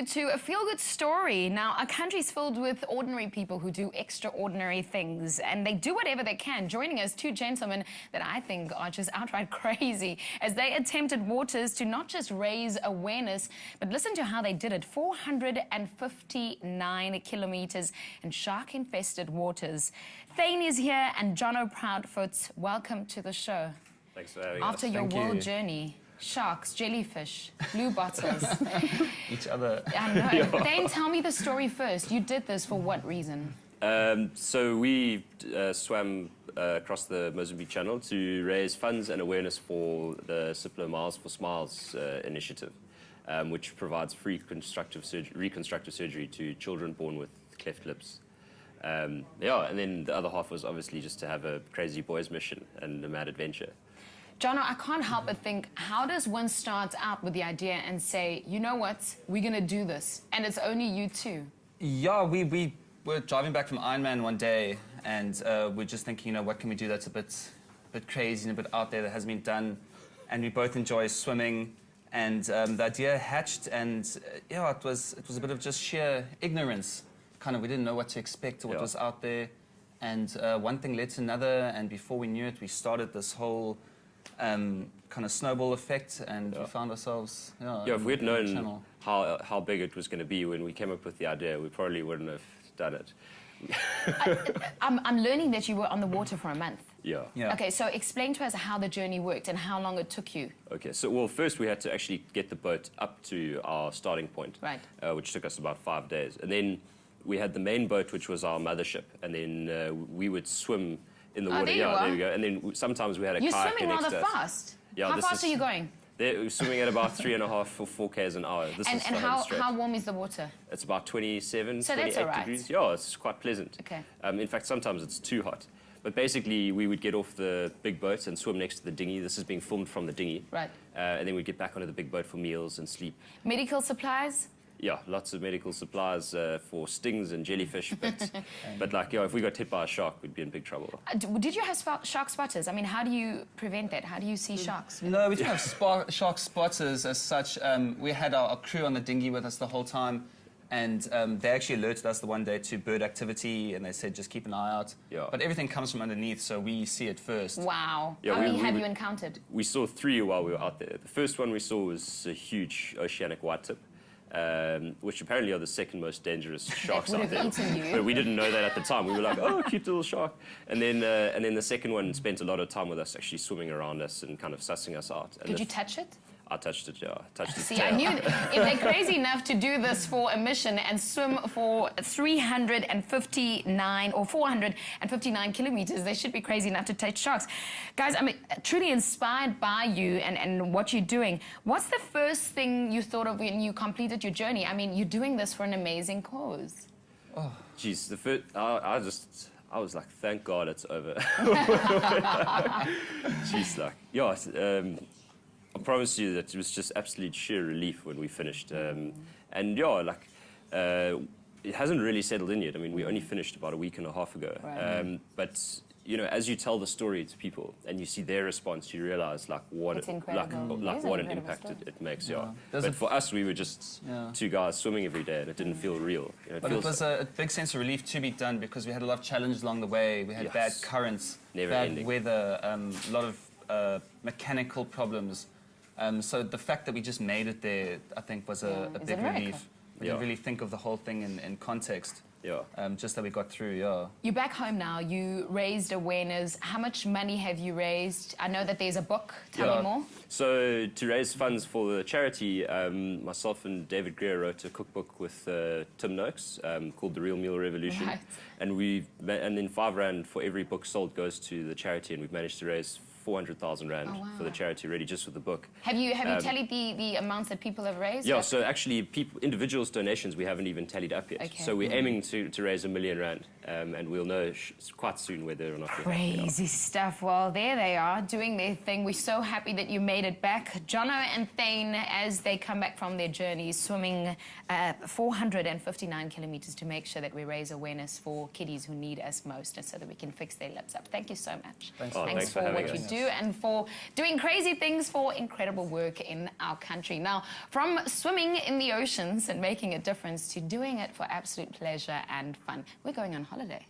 to a feel-good story. Now, our country's filled with ordinary people who do extraordinary things, and they do whatever they can. Joining us, two gentlemen that I think are just outright crazy as they attempted waters to not just raise awareness, but listen to how they did it. 459 kilometers in shark-infested waters. Thane is here and Jonno Proudfoot. Welcome to the show. Thanks for having us. After your world journey. Sharks, jellyfish, blue bottles. Each other. I know. Yeah. Thane, tell me the story first. You did this for what reason? So we swam across the Mozambican Channel to raise funds and awareness for the Cipla Miles for Smiles initiative, which provides free reconstructive surgery to children born with cleft lips. And then the other half was obviously just to have a crazy boys mission and a mad adventure. Jonno, I can't help but think, how does one start out with the idea and say, you know what, we're going to do this, and it's only you two? Yeah, we were driving back from Ironman one day, and we're just thinking, you know, what can we do that's a bit crazy and a bit out there that hasn't been done, and we both enjoy swimming, and the idea hatched, and yeah, it was a bit of just sheer ignorance. Kind of, we didn't know what to expect or what was out there, and one thing led to another, and before we knew it, we started this whole kind of snowball effect, and we found ourselves. If we'd known how big it was going to be when we came up with the idea, we probably wouldn't have done it. I'm learning that you were on the water for a month. Yeah. Okay, so explain to us how the journey worked and how long it took you. Okay, so well, first we had to actually get the boat up to our starting point, right? Which took us about 5 days, and then we had the main boat, which was our mothership, and then we would swim in the water. There we go. And then sometimes we had a kayak. You're swimming rather fast. Yeah, how fast are you going? We're swimming at about 3.5 or 4 k's an hour. And how warm is the water? It's about 27, so 28 that's all right. degrees. Yeah, it's quite pleasant. Okay. In fact, sometimes it's too hot. But basically, we would get off the big boat and swim next to the dinghy. This is being filmed from the dinghy. Right. And then we'd get back onto the big boat for meals and sleep. Medical supplies? Yeah, lots of medical supplies for stings and jellyfish, but like, if we got hit by a shark, we'd be in big trouble. Did you have shark spotters? I mean, how do you prevent that? How do you see sharks? No, we didn't have shark spotters as such. We had our crew on the dinghy with us the whole time, and they actually alerted us the one day to bird activity, and they said, just keep an eye out. Yeah. But everything comes from underneath, so we see it first. Wow. Yeah, how many have you encountered? We saw 3 while we were out there. The first one we saw was a huge oceanic white tip. Which apparently are the second most dangerous sharks out there. But we didn't know that at the time. We were like, oh, cute little shark. And then the second one spent a lot of time with us, actually swimming around us and kind of sussing us out. And Did you touch it? I touched it, yeah. Touched its See, tail. I knew if they're crazy enough to do this for a mission and swim for 359 or 459 kilometers, they should be crazy enough to touch sharks. Guys, I'm truly inspired by you and what you're doing. What's the first thing you thought of when you completed your journey? I mean, you're doing this for an amazing cause. Oh, geez, the first, I was like, thank God it's over. Jeez, like, yeah. I promise you that it was just absolute sheer relief when we finished. And yeah, like, it hasn't really settled in yet. I mean, we only finished about a week and a half ago. Right. But, you know, as you tell the story to people and you see their response, you realize, like, what an impact it makes, But for us, we were just 2 guys swimming every day, and it didn't feel real. You know, it was a big sense of relief to be done because we had a lot of challenges along the way. We had bad currents, bad weather, a lot of mechanical problems. So the fact that we just made it there, I think, was a big relief. When you really think of the whole thing in context. Just that we got through, You're back home now. You raised awareness. How much money have you raised? I know that there's a book. Tell me more. So to raise funds for the charity, myself and David Greer wrote a cookbook with Tim Noakes called The Real Meal Revolution. Right. And then 5 rand for every book sold goes to the charity, and we've managed to raise 400,000 rand for the charity already just with the book. Have you tallied the amounts that people have raised? Yeah, so actually individuals' donations we haven't even tallied up yet. Okay. So we're aiming to raise R1 million, and we'll know quite soon whether or not we're crazy stuff. Well, there they are doing their thing. We're so happy that you made it back. Jonno and Thane, as they come back from their journey, swimming 459 kilometers to make sure that we raise awareness for kiddies who need us most and so that we can fix their lips up. Thank you so much. Thanks, Thanks for what you do. do and for doing crazy things for incredible work in our country. Now, from swimming in the oceans and making a difference to doing it for absolute pleasure and fun, we're going on holiday.